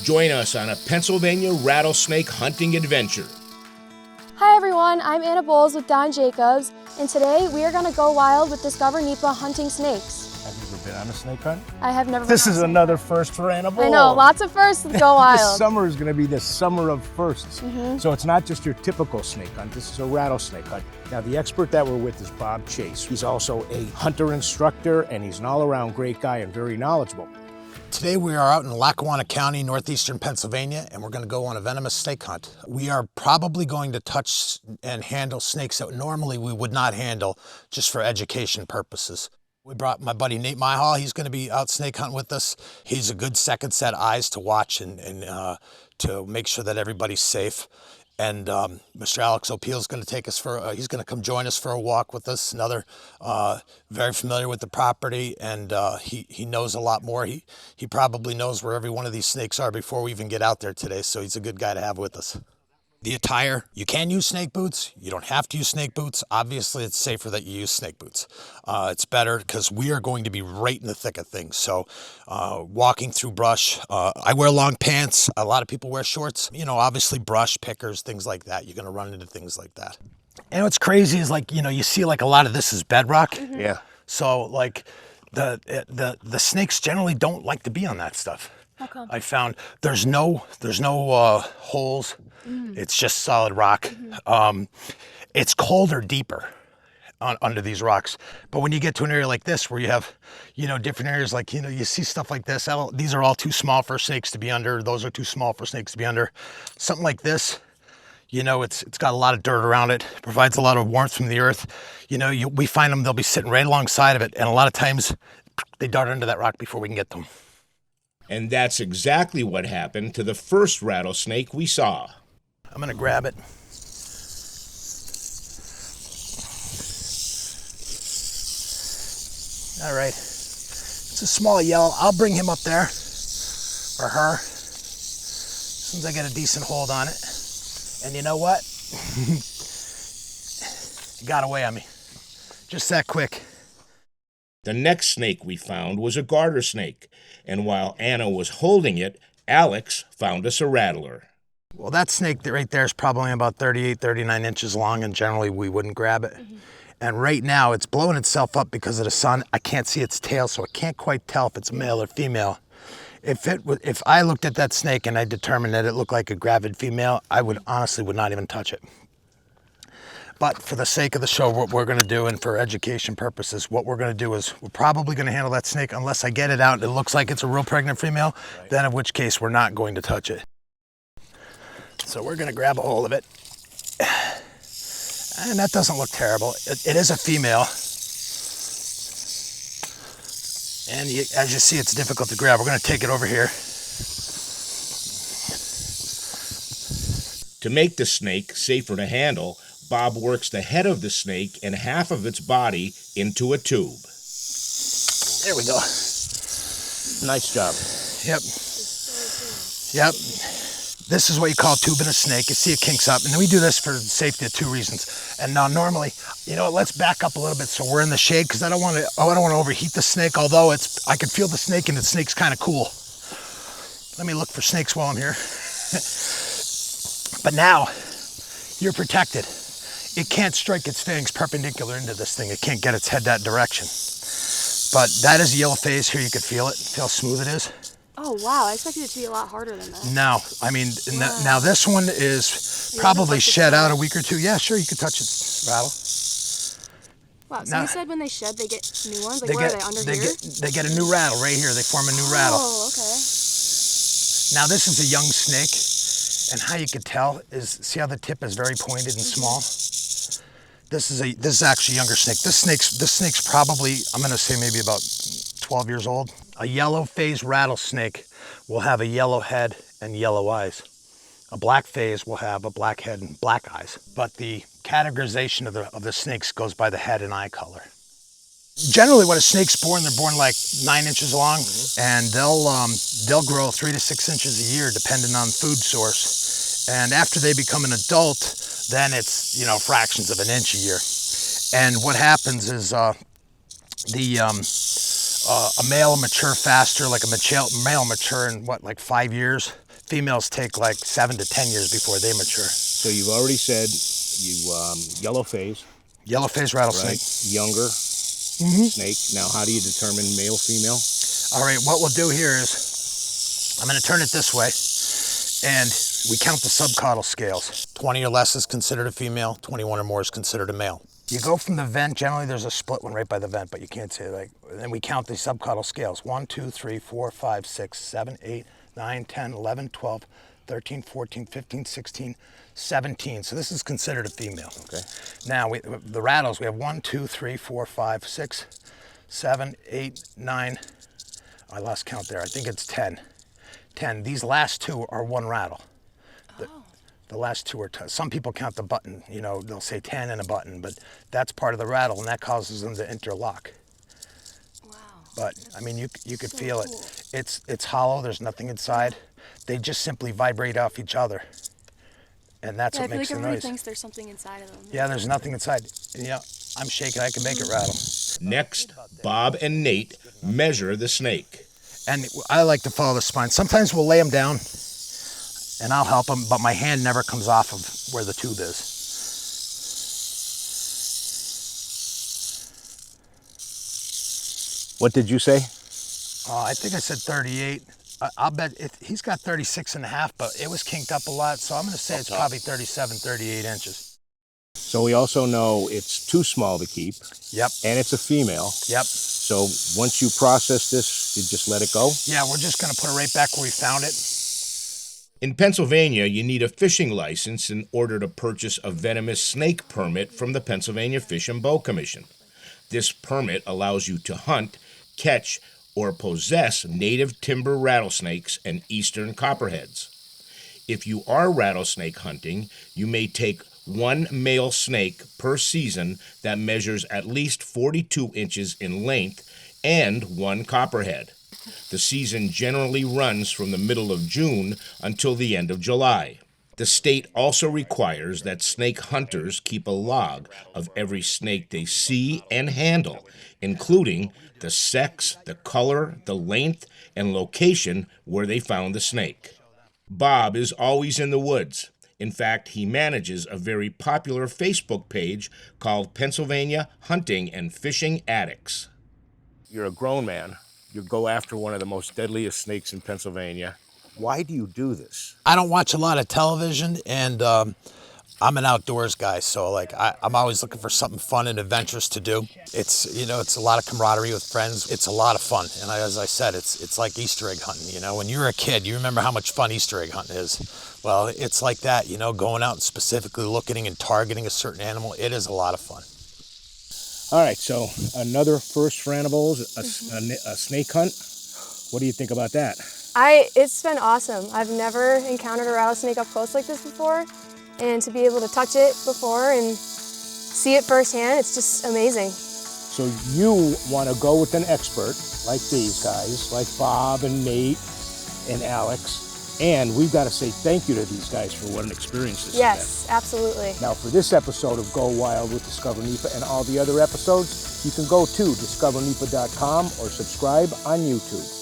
Join us on a Pennsylvania rattlesnake hunting adventure. Hi everyone, I'm 𝗗𝗶𝘁𝗵𝗏 with Don Jacobs, and today we are going to go wild with DiscoverNEPA hunting snakes. Have you ever been on a snake hunt? I have never been This on a is snake another hunt. first for 𝗗𝗏𝘁𝗵𝗏. I know, lots of firsts go This wild. summer is going to be the summer of firsts. So it's not just your typical snake hunt, this is a rattlesnake hunt. Now the expert that we're with is Bob Chase. He's also a hunter instructor and he's an all-around great guy and very knowledgeable. Today we are out in Lackawanna County, northeastern Pennsylvania, and we're going to go on a venomous snake hunt. We are probably going to touch and handle snakes that normally we would not handle, just for education purposes. We brought my buddy Nate 𝗚𝗏. He's going to be out snake hunting with us. He's a good second set of eyes to watch and to make sure that everybody's safe. And Mr. Alex O'Peal is going to take us for, he's going to come join us for a walk with us. Another very familiar with the property, and he knows a lot more. He probably knows where every one of these snakes are before we even get out there today, so he's a good guy to have with us. The attire, you can use snake boots. You don't have to use snake boots. Obviously, it's safer that you use snake boots. It's better because we are going to be right in the thick of things. So walking through brush, I wear long pants. A lot of people wear shorts. You know, obviously brush, pickers, things like that. You're going to run into things like that. And what's crazy is, like, you know, you see like a lot of this is bedrock. Yeah. So like the snakes generally don't like to be on that stuff. How come? I found there's no holes. It's just solid rock. It's colder deeper under these rocks. But when you get to an area like this where you have, you know, different areas, like, you know, you see stuff like this. These are all too small for snakes to be under. Those are too small for snakes to be under. Something like this, you know, it's got a lot of dirt around it. Provides a lot of warmth from the earth. You know, we find them, they'll be sitting right alongside of it. And a lot of times they dart under that rock before we can get them. And that's exactly what happened to the first rattlesnake we saw. I'm gonna grab it. All right, it's a small yellow. I'll bring him up there, or her, as soon as I get a decent hold on it. And you know what? It got away on me, just that quick. The next snake we found was a garter snake, and while Anna was holding it, Alex found us a rattler. Well, that snake right there is probably about 38, 39 inches long, and generally we wouldn't grab it. And right now it's blowing itself up because of the sun. I can't see its tail, so I can't quite tell if it's male or female. If I looked at that snake and I determined that it looked like a gravid female, I would honestly not even touch it. But for the sake of the show, what we're going to do, and for education purposes, what we're going to do is we're probably going to handle that snake unless I get it out and it looks like it's a real pregnant female, then in which case we're not going to touch it. So we're going to grab a hold of it. And that doesn't look terrible. It is a female. And as you see, it's difficult to grab. We're going to take it over here. To make the snake safer to handle, Bob works the head of the snake and half of its body into a tube. There we go. Nice job. Yep. Yep. This is what you call tubing a snake. You see it kinks up, and then we do this for safety of two reasons. And now normally, you know, let's back up a little bit so we're in the shade, because I don't want to overheat the snake, although I can feel the snake and the snake's kind of cool. Let me look for snakes while I'm here. But now you're protected. It can't strike its fangs perpendicular into this thing. It can't get its head that direction. But that is a yellow phase. Here you can feel it. Feel how smooth it is. Oh wow, I expected it to be a lot harder than that. No, I mean, wow. Now this one is probably shed out a week or two. Yeah, sure, you could touch it, Rattle. Wow, so you said when they shed, they get new ones? Like, where are they, under here? They get a new rattle right here. They form a new rattle. Oh, okay. Now this is a young snake, and how you could tell is, see how the tip is very pointed and small? This is actually a younger snake. This snake's probably, I'm gonna say maybe about 12 years old. A yellow phase rattlesnake will have a yellow head and yellow eyes. A black phase will have a black head and black eyes. But the categorization of the snakes goes by the head and eye color. Generally, when a snake's born, they're born like 9 inches long, and they'll grow 3 to 6 inches a year, depending on food source. And after they become an adult, then it's, you know, fractions of an inch a year. And what happens is a male will mature faster, like a male mature in what, like 5 years. Females take like 7 to 10 years before they mature. So you've already said you yellow phase, Yellow phase rattlesnake. right? Younger snake. Now, how do you determine male, female? All right, what we'll do here is, I'm gonna turn it this way, and we count the subcaudal scales. 20 or less is considered a female, 21 or more is considered a male. You go from the vent, generally there's a split one right by the vent, but you can't see it. Like, and we count the subcaudal scales. 1, 2, 3, 4, 5, 6, 7, 8, 9, 10, 11, 12, 13, 14, 15, 16, 17. So this is considered a female. Okay. Now, the rattles, we have 1, 2, 3, 4, 5, 6, 7, 8, 9. I lost count there. I think it's 10. 10. These last two are one rattle. The last two are 10. Some people count the button, you know, they'll say 10 and a button, but that's part of the rattle, and that causes them to interlock. Wow. But, I mean, you could feel it. It's hollow, there's nothing inside. They just simply vibrate off each other. And that's what makes the noise. I feel like everybody thinks there's something inside of them. Yeah, there's nothing inside. And, you know, I'm shaking, I can make it rattle. Next, Bob and Nate measure the snake. And I like to follow the spine. Sometimes we'll lay them down, and I'll help them, but my hand never comes off of where the tube is. What did you say? I think I said 38. I'll bet he's got 36 and a half, but it was kinked up a lot, so I'm gonna say it's probably 37, 38 inches. So we also know it's too small to keep. Yep. And it's a female. Yep. So once you process this, you just let it go? Yeah, we're just gonna put it right back where we found it. In Pennsylvania, you need a fishing license in order to purchase a venomous snake permit from the Pennsylvania Fish and Bow Commission. This permit allows you to hunt, catch, or possess native timber rattlesnakes and eastern copperheads. If you are rattlesnake hunting, you may take one male snake per season that measures at least 42 inches in length and one copperhead. The season generally runs from the middle of June until the end of July. The state also requires that snake hunters keep a log of every snake they see and handle, including the sex, the color, the length, and location where they found the snake. Bob is always in the woods. In fact, he manages a very popular Facebook page called Pennsylvania Hunting and Fishing Addicts. You're a grown man. You go after one of the most deadliest snakes in Pennsylvania. Why do you do this? I don't watch a lot of television, and I'm an outdoors guy, so like I'm always looking for something fun and adventurous to do. It's, you know, it's a lot of camaraderie with friends. It's a lot of fun, and as I said, it's like Easter egg hunting. You know, when you were a kid, you remember how much fun Easter egg hunting is. Well, it's like that. You know, going out and specifically looking and targeting a certain animal. It is a lot of fun. All right, so another first for animals, a snake hunt. What do you think about that? It's been awesome. I've never encountered a rattlesnake up close like this before, and to be able to touch it before and see it firsthand, it's just amazing. So you want to go with an expert like these guys, like Bob and Nate and Alex, and we've got to say thank you to these guys for what an experience this has Yes, absolutely. been. Now, for this episode of Go Wild with Discover NEPA and all the other episodes, you can go to discovernepa.com or subscribe on YouTube.